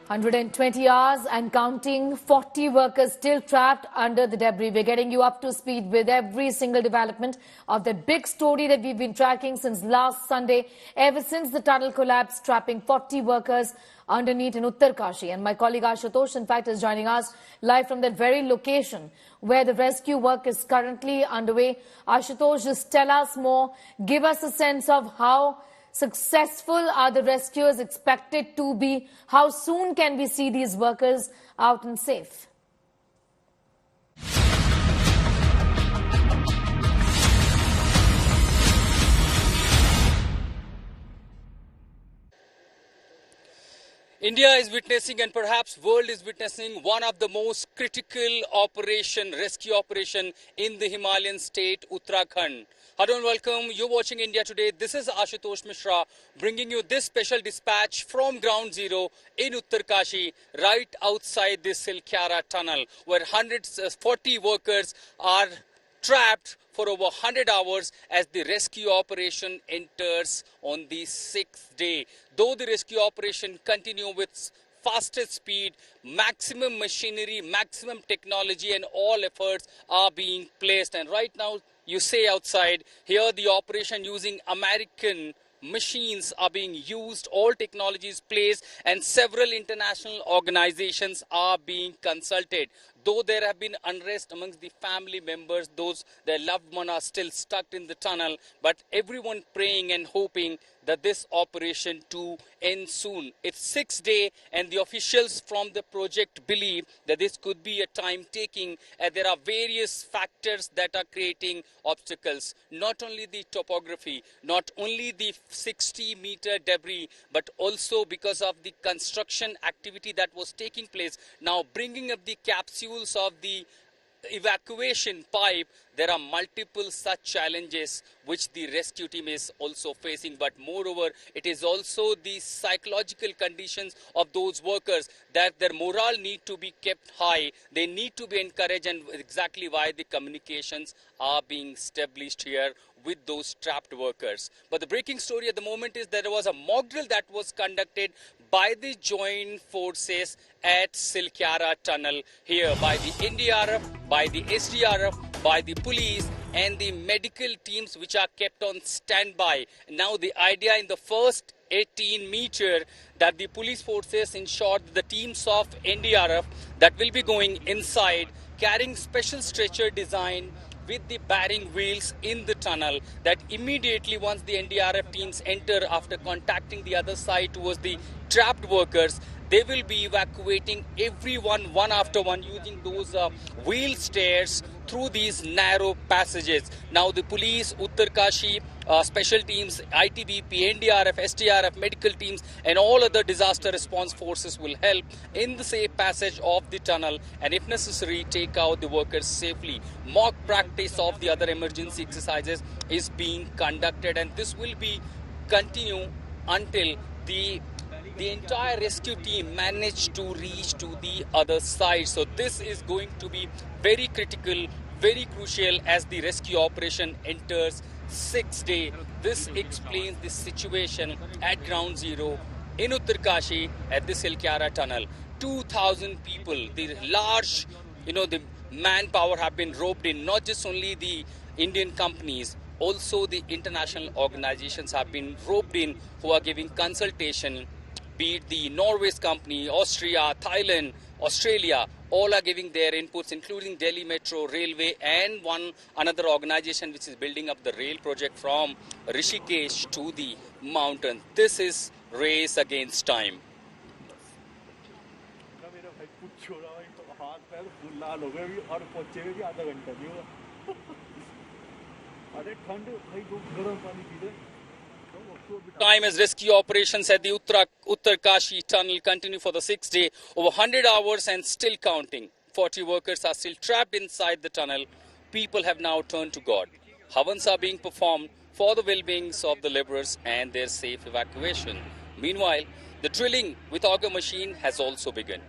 120 hours and counting, 40 workers still trapped under the debris. We're getting you up to speed with every single development of the big story that we've been tracking since last Sunday, ever since the tunnel collapsed, trapping 40 workers underneath in Uttarkashi. And my colleague Ashutosh, in fact, is joining us live from that very location where the rescue work is currently underway. Ashutosh, just tell us more. Give us a sense of how successful are the rescuers expected to be? How soon can we see these workers out and safe? India is witnessing, and perhaps world is witnessing, one of the most critical rescue operation in the Himalayan state, Uttarakhand. Hello and welcome. You're watching India Today. This is Ashutosh Mishra bringing you this special dispatch from ground zero in Uttarkashi, right outside the Silkyara Tunnel, where 140 workers are trapped for over 100 hours as the rescue operation enters on the 6th day. Though the rescue operation continue with fastest speed, maximum machinery, maximum technology, and all efforts are being placed. And right now, you say outside, here the operation using American machines are being used, all technologies placed, and several international organizations are being consulted. Though there have been unrest amongst the family members, those their loved ones are still stuck in the tunnel, but everyone praying and hoping that this operation too ends soon. It's 6th day, and the officials from the project believe that this could be a time taking, and there are various factors that are creating obstacles. Not only the topography, not only the 60-meter debris, but also because of the construction activity that was taking place. Now bringing up the capsules of the evacuation pipe, there are multiple such challenges which the rescue team is also facing. But moreover, it is also the psychological conditions of those workers, that their morale need to be kept high. They need to be encouraged, and exactly why the communications are being established here with those trapped workers. But the breaking story at the moment is that there was a mock drill that was conducted by the joint forces at Silkyara Tunnel here, by the NDRF, by the SDRF, by the police and the medical teams which are kept on standby. Now the idea in the first 18 meter that the police forces ensured the teams of NDRF that will be going inside carrying special stretcher design with the bearing wheels in the tunnel, that immediately once the NDRF teams enter after contacting the other side towards the trapped workers, they will be evacuating everyone one after one using those wheel stairs through these narrow passages. Now the police, Uttarkashi, special teams, ITBP, NDRF, SDRF, medical teams and all other disaster response forces will help in the safe passage of the tunnel, and if necessary take out the workers safely. Mock practice of the other emergency exercises is being conducted, and this will be continue until the entire rescue team managed to reach to the other side. So this is going to be very critical, very crucial as the rescue operation enters 6th day. This explains the situation at ground zero in Uttarkashi at the Silkyara Tunnel. 2,000 people, the large, the manpower have been roped in, not just only the Indian companies, also the international organizations have been roped in who are giving consultation, be it the Norway's company, Austria, Thailand, Australia, all are giving their inputs, including Delhi Metro Railway and another organization which is building up the rail project from Rishikesh to the mountain. This is race against time. Time as rescue operations at the Uttarkashi tunnel continue for the 6th day, over 100 hours and still counting. 40 workers are still trapped inside the tunnel. People have now turned to God. Havans are being performed for the well-being of the laborers and their safe evacuation. Meanwhile, the drilling with auger machine has also begun.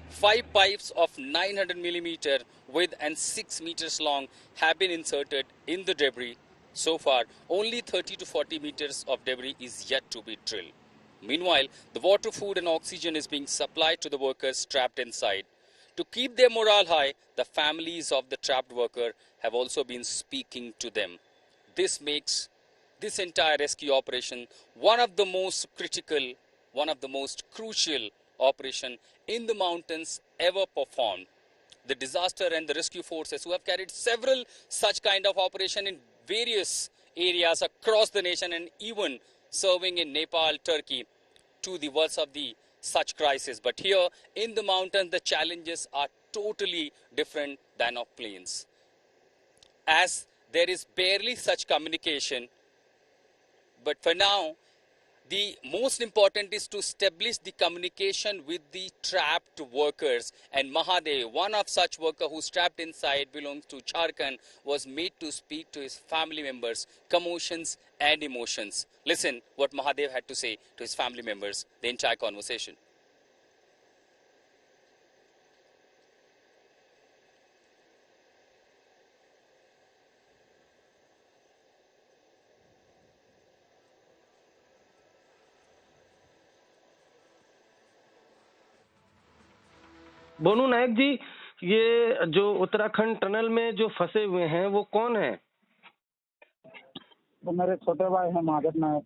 5 pipes of 900 millimeter width and 6 meters long have been inserted in the debris. So far, only 30 to 40 meters of debris is yet to be drilled. Meanwhile, the water, food and oxygen is being supplied to the workers trapped inside. To keep their morale high, the families of the trapped worker have also been speaking to them. This makes this entire rescue operation one of the most critical, one of the most crucial operation in the mountains ever performed. The disaster and the rescue forces who have carried several such kind of operation in various areas across the nation and even serving in Nepal, Turkey to the worst of the such crisis. But here in the mountains, the challenges are totally different than of plains. As there is barely such communication, but for now, the most important is to establish the communication with the trapped workers. And Mahadev, one of such worker who's trapped inside, belongs to Jharkhand, was made to speak to his family members, commotions and emotions. Listen what Mahadev had to say to his family members, the entire conversation. Bonu नायक जी, ये जो Uttarakhand tunnel में जो फंसे हुए हैं वो कौन है? तो मेरे छोटे भाई हैं महादेव नायक।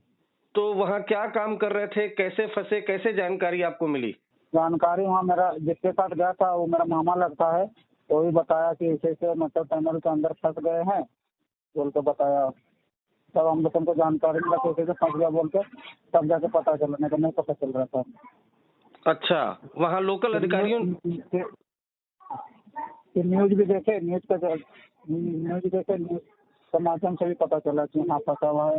तो वहाँ क्या काम कर रहे थे, कैसे फंसे, कैसे जानकारी आपको मिली? जानकारी वहाँ मेरा जिसके साथ गया था वो मेरा मामा लगता है, तो ही बताया कि ऐसे मतलब टनल के अंदर फंस गए हैं बोल के बताया। तब हम लोगों को जानकारी मिला कैसे फंस गया बोल के, तब जाके पता चला, नहीं तो नहीं पता चल रहा था। अच्छा, वहाँ लोकल अधिकारियों न्यूज भी देखे, न्यूज के माध्यम से भी पता चला कि यहाँ फंसा हुआ है।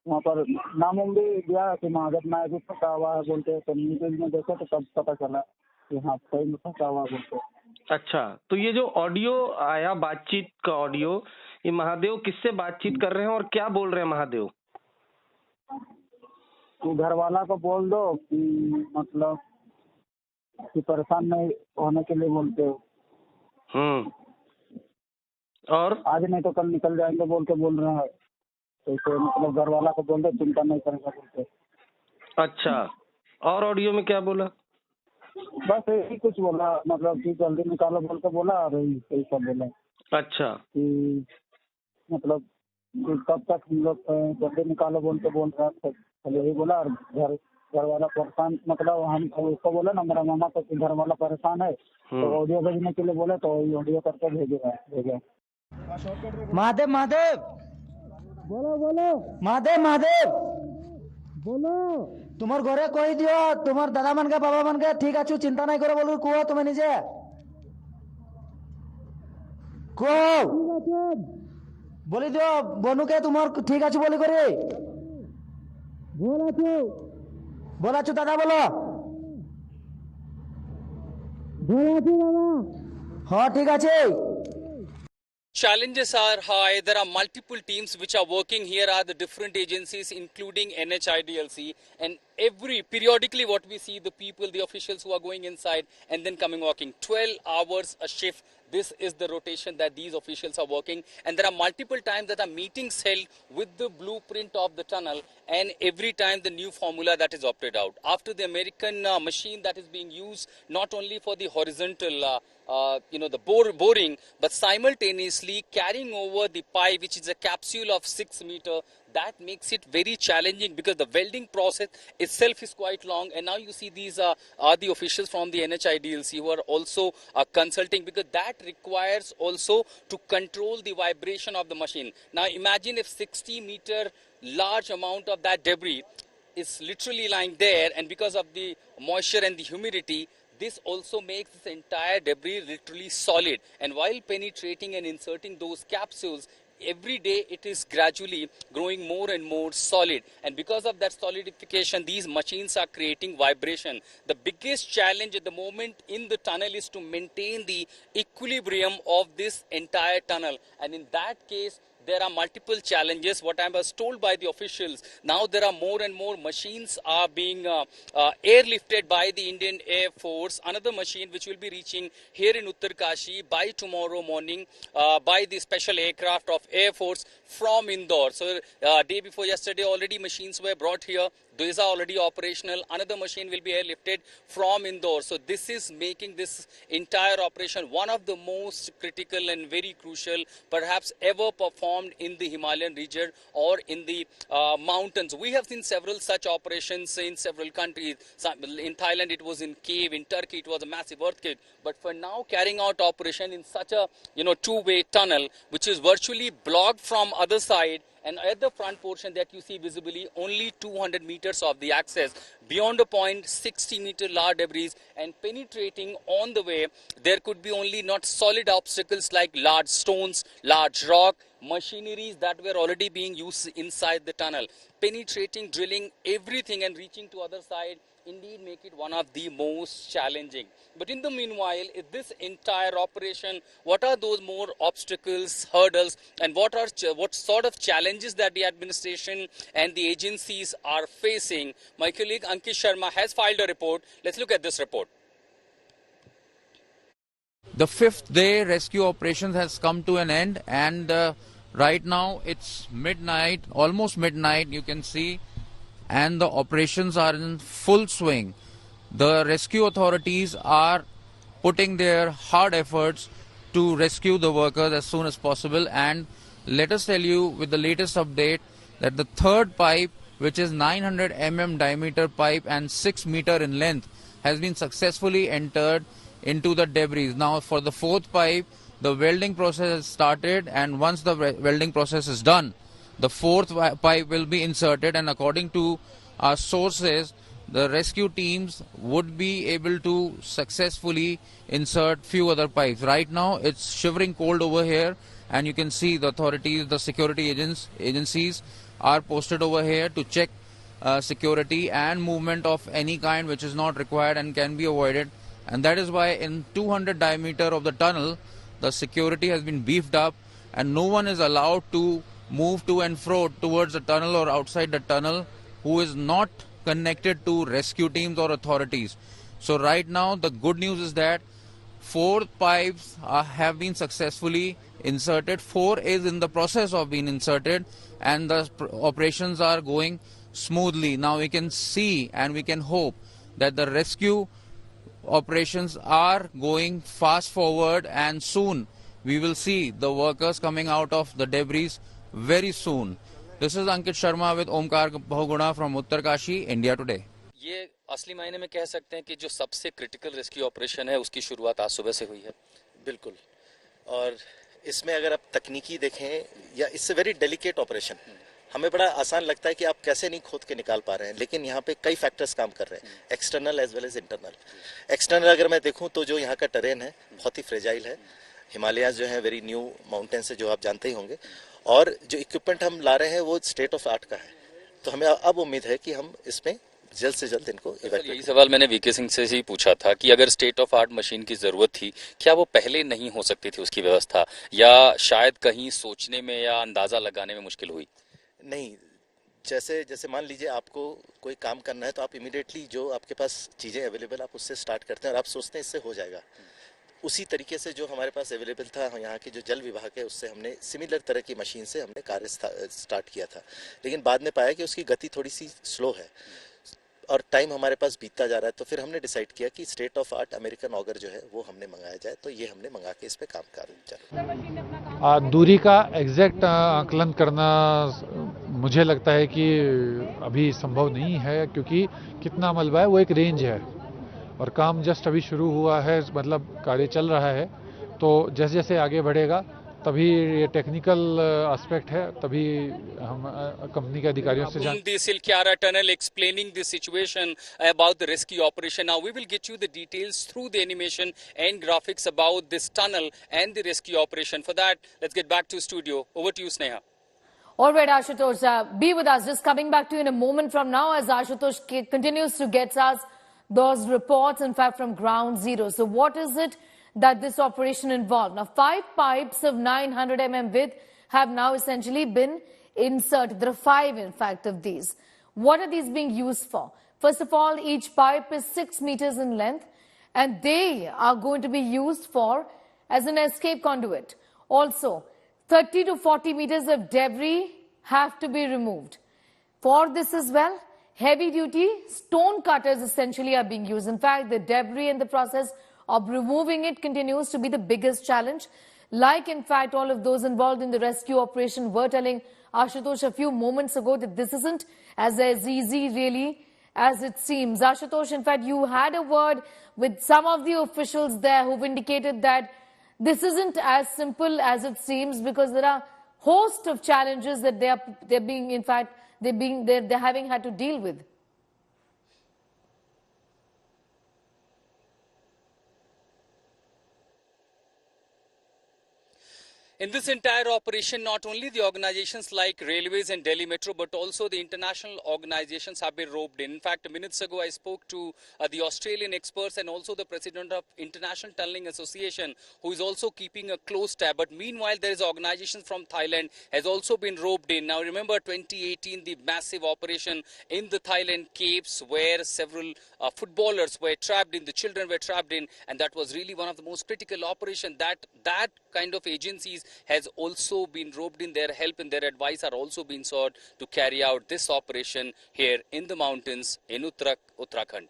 वहाँ पर नाम भी दिया कि महादेव नायक भी फंसा हुआ है बोलते, तो न्यूज में देखे तो तब पता चला कि हाँ सही में फंसा हुआ बोलते। अच्छा, तो ये जो ऑडियो आया, बातचीत का ऑडियो, ये महादेव किससे बातचीत कर रहे हैं और क्या बोल रहे हैं महादेव? कि घर वाला को बोल दो कि मतलब कि परेशान नहीं होने के लिए बोलते हो। और आज नहीं तो कल निकल जाएंगे बोल के बोल रहे हैं। तो मतलब घर वाला को बोल दो, चिंता नहीं करेगा बोलते। अच्छा, और ऑडियो में क्या बोला? बस यही कुछ बोला, मतलब कि जल्दी निकालो बोल के बोला और यही सब बोला। अच्छा, कि मतलब कि कब तक हम लोग जल्दी निकालो बोल के बोल रहा था, यही बोला। और घर वाला परेशान, मतलब हम उसको बोला ना मेरा मामा को कि घर वाला परेशान है, तो ऑडियो भेजने के लिए बोले, तो ऑडियो करके भेजे। महादेव बोलो तुम्हार घरे कही दियो, तुम्हार दादा मन के बाबा मन के ठीक अच्छे, चिंता नहीं करो बोलो। कुआ तुम्हें निजे बोली दियो बोनू के तुम्हार ठीक अच्छे बोली करे बोला चु दादा बोलो हाँ ठीक अच्छे। Challenges are high. There are multiple teams which are working. Here are the different agencies, including NHIDLC. And periodically what we see, the people, the officials who are going inside and then coming walking. 12 hours a shift. This is the rotation that these officials are working. And there are multiple times that are meetings held with the blueprint of the tunnel. And every time the new formula that is opted out. After the American machine that is being used, not only for the horizontal the boring, but simultaneously carrying over the pipe, which is a capsule of 6 meters. That makes it very challenging because the welding process itself is quite long. And now you see these are the officials from the NHIDLC who are also consulting, because that requires also to control the vibration of the machine. Now imagine if 60-meter large amount of that debris is literally lying there, and because of the moisture and the humidity, this also makes this entire debris literally solid. And while penetrating and inserting those capsules, every day it is gradually growing more and more solid. And because of that solidification, these machines are creating vibration. The biggest challenge at the moment in the tunnel is to maintain the equilibrium of this entire tunnel. And in that case, there are multiple challenges. What I was told by the officials, now there are more and more machines are being airlifted by the Indian Air Force. Another machine which will be reaching here in Uttarkashi by tomorrow morning by the special aircraft of Air Force from Indore. So day before yesterday already machines were brought here. These are already operational. Another machine will be airlifted from Indore. So this is making this entire operation one of the most critical and very crucial, perhaps ever performed in the Himalayan region or in the mountains. We have seen several such operations in several countries. In Thailand, it was in cave. In Turkey, it was a massive earthquake. But for now, carrying out operation in such a two-way tunnel, which is virtually blocked from other side, and at the front portion that you see visibly, only 200 meters of the access. Beyond a point, 60-meter large debris, and penetrating on the way, there could be only not solid obstacles like large stones, large rock, machineries that were already being used inside the tunnel. Penetrating, drilling everything and reaching to other side indeed make it one of the most challenging. But in the meanwhile, in this entire operation, what are those more obstacles, hurdles, and what sort of challenges that the administration and the agencies are facing? My colleague Ankit Sharma has filed a report. Let's look at this report. The fifth day rescue operations has come to an end, and right now it's midnight, almost midnight, you can see, and the operations are in full swing. The rescue authorities are putting their hard efforts to rescue the workers as soon as possible, and let us tell you with the latest update that the third pipe, which is 900 mm diameter pipe and 6 meter in length, has been successfully entered into the debris. Now for the fourth pipe, the welding process has started, and once the welding process is done, the fourth pipe will be inserted, and according to our sources, the rescue teams would be able to successfully insert few other pipes. Right now it's shivering cold over here, and you can see the authorities, the security agencies are posted over here to check security and movement of any kind which is not required and can be avoided. And that is why in 200 diameter of the tunnel, the security has been beefed up, and no one is allowed to move to and fro towards the tunnel or outside the tunnel who is not connected to rescue teams or authorities. So right now the good news is that 4 pipes have been successfully inserted, 4 is in the process of being inserted, and the operations are going smoothly. Now we can see and we can hope that the rescue operations are going fast forward, and soon we will see the workers coming out of the debris very soon. This is Ankit Sharma with Omkar Bahuguna from Uttarkashi, India Today. ये असली मायने में कह सकते हैं कि जो सबसे क्रिटिकल रेस्क्यू ऑपरेशन है उसकी शुरुआत आज सुबह से हुई है। बिल्कुल, और इसमें अगर आप तकनीकी देखें या इससे वेरी डेलिकेट ऑपरेशन, हमें बड़ा आसान लगता है कि आप कैसे नहीं खोद के निकाल पा रहे हैं, लेकिन यहाँ पे कई फैक्टर्स काम कर रहे हैं, external as well as internal. External अगर मैं देखूँ तो जो यहाँ का टेरेन है बहुत ही फ्रेजाइल है, हिमालयाज जो है वेरी न्यू माउंटेन्स है जो आप जानते ही होंगे, और जो इक्विपमेंट हम ला रहे हैं वो स्टेट ऑफ आर्ट का है, तो हमें अब उम्मीद है कि हम इसमें जल्द से जल्द इनको इवैक्यूएट। यही सवाल मैंने वीके सिंह से ही पूछा था कि अगर स्टेट ऑफ आर्ट मशीन की जरूरत थी, क्या वो पहले नहीं हो सकती थी उसकी व्यवस्था, या शायद कहीं सोचने में या अंदाजा लगाने में मुश्किल हुई? नहीं, जैसे मान लीजिए आपको कोई काम करना है तो आप इमीडिएटली जो आपके पास चीज़ें अवेलेबल आप उससे स्टार्ट करते हैं और आप सोचते हैं इससे हो जाएगा। उसी तरीके से जो हमारे पास अवेलेबल था, यहाँ की जो जल विभाग है उससे हमने सिमिलर तरह की मशीन से हमने कार्य स्टार्ट किया था, लेकिन बाद में पाया कि उसकी गति थोड़ी सी स्लो है और टाइम हमारे पास बीतता जा रहा है, तो फिर हमने डिसाइड किया कि state of art American auger जो है वो हमने मंगाया जाए, तो ये हमने मंगा के इस पे काम कर। दूरी का एग्जैक्ट आकलन करना मुझे लगता है कि अभी संभव नहीं है, क्योंकि कितना मलबा है वो एक रेंज है और काम जस्ट अभी शुरू हुआ है, मतलब कार्य चल रहा है, तो जैसे जैसे आगे बढ़ेगा तभी ये टेक्निकल एस्पेक्ट है, तभी हम कंपनी के अधिकारियों से जान। The Silkyara Tunnel explaining the situation about the rescue operation. Now we will get you the details through the animation and graphics about this tunnel and the rescue operation. For that, let's get back to studio. Over to you, Sneha. All right, Ashutosh, be with us. Just coming back to you in a moment from now as Ashutosh continues to get us those reports, in fact, from ground zero. So what is it that this operation involved? Now, 5 pipes of 900 mm width have now essentially been inserted. There are 5, in fact, of these. What are these being used for? First of all, each pipe is 6 meters in length, and they are going to be used for as an escape conduit. Also, 30 to 40 meters of debris have to be removed. For this as well, heavy-duty stone cutters essentially are being used. In fact, the debris and the process of removing it continues to be the biggest challenge. Like, in fact, all of those involved in the rescue operation were telling Ashutosh a few moments ago that this isn't as easy, really, as it seems. Ashutosh, in fact, you had a word with some of the officials there who've indicated that this isn't as simple as it seems because there are host of challenges that they're having had to deal with. In this entire operation, not only the organizations like Railways and Delhi Metro, but also the international organizations have been roped in. In fact, minutes ago, I spoke to the Australian experts and also the president of International Tunneling Association, who is also keeping a close tab. But meanwhile, there is organizations from Thailand has also been roped in. Now, remember 2018, the massive operation in the Thailand caves where several footballers were trapped in, the children were trapped in, and that was really one of the most critical operations. That kind of agencies has also been roped in. Their help and their advice are also being sought to carry out this operation here in the mountains in Uttarakhand.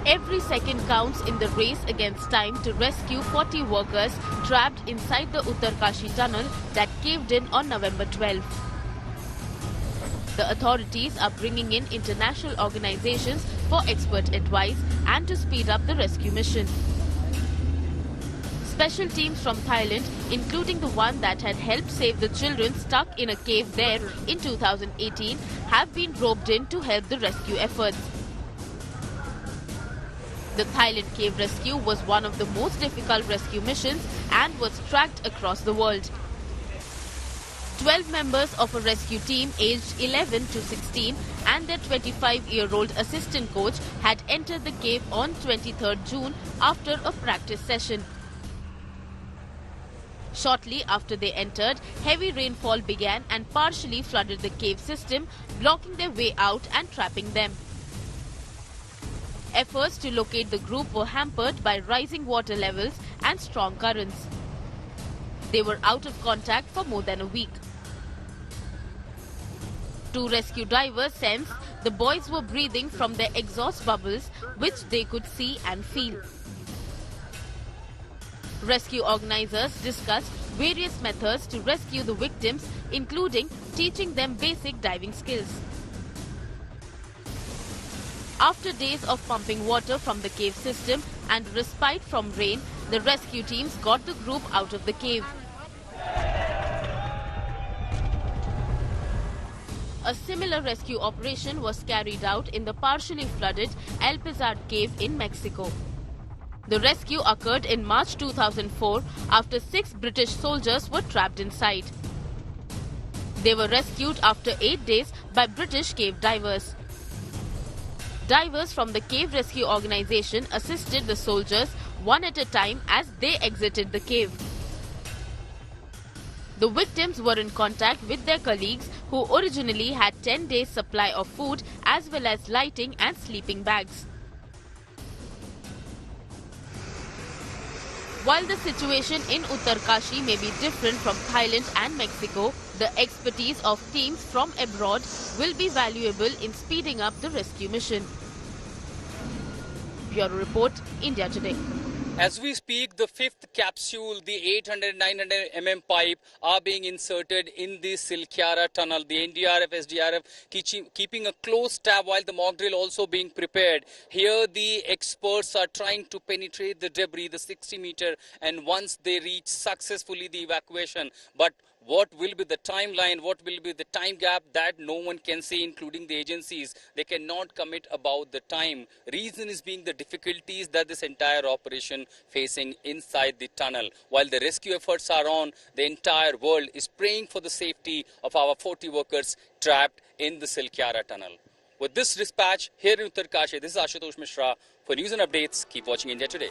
Every second counts in the race against time to rescue 40 workers trapped inside the Uttarkashi tunnel that caved in on November 12. The authorities are bringing in international organizations for expert advice and to speed up the rescue mission. Special teams from Thailand, including the one that had helped save the children stuck in a cave there in 2018, have been roped in to help the rescue efforts. The Thailand cave rescue was one of the most difficult rescue missions and was tracked across the world. 12 members of a rescue team aged 11 to 16 and their 25-year-old assistant coach had entered the cave on 23rd June after a practice session. Shortly after they entered, heavy rainfall began and partially flooded the cave system, blocking their way out and trapping them. Efforts to locate the group were hampered by rising water levels and strong currents. They were out of contact for more than a week. Two rescue divers sensed the boys were breathing from their exhaust bubbles, which they could see and feel. Rescue organizers discussed various methods to rescue the victims, including teaching them basic diving skills. After days of pumping water from the cave system and respite from rain, the rescue teams got the group out of the cave. A similar rescue operation was carried out in the partially flooded El Pizard cave in Mexico. The rescue occurred in March 2004 after 6 British soldiers were trapped inside. They were rescued after 8 days by British cave divers. Divers from the Cave Rescue Organization assisted the soldiers one at a time as they exited the cave. The victims were in contact with their colleagues who originally had 10 days supply of food as well as lighting and sleeping bags. While the situation in Uttarkashi may be different from Thailand and Mexico, the expertise of teams from abroad will be valuable in speeding up the rescue mission. Bureau Report, India Today. As we speak, the 5th capsule, the 800-900 mm pipe are being inserted in the Silkyara Tunnel. The NDRF, SDRF keeping a close tab while the mock drill also being prepared. Here the experts are trying to penetrate the debris, the 60 meter, and once they reach successfully the evacuation. But what will be the timeline, what will be the time gap, that no one can say, including the agencies. They cannot commit about the time. Reason is being the difficulties that this entire operation facing inside the tunnel. While the rescue efforts are on, the entire world is praying for the safety of our 40 workers trapped in the Silkyara Tunnel. With this dispatch here in Uttarkashi, this is Ashutosh Mishra. For news and updates, keep watching India Today.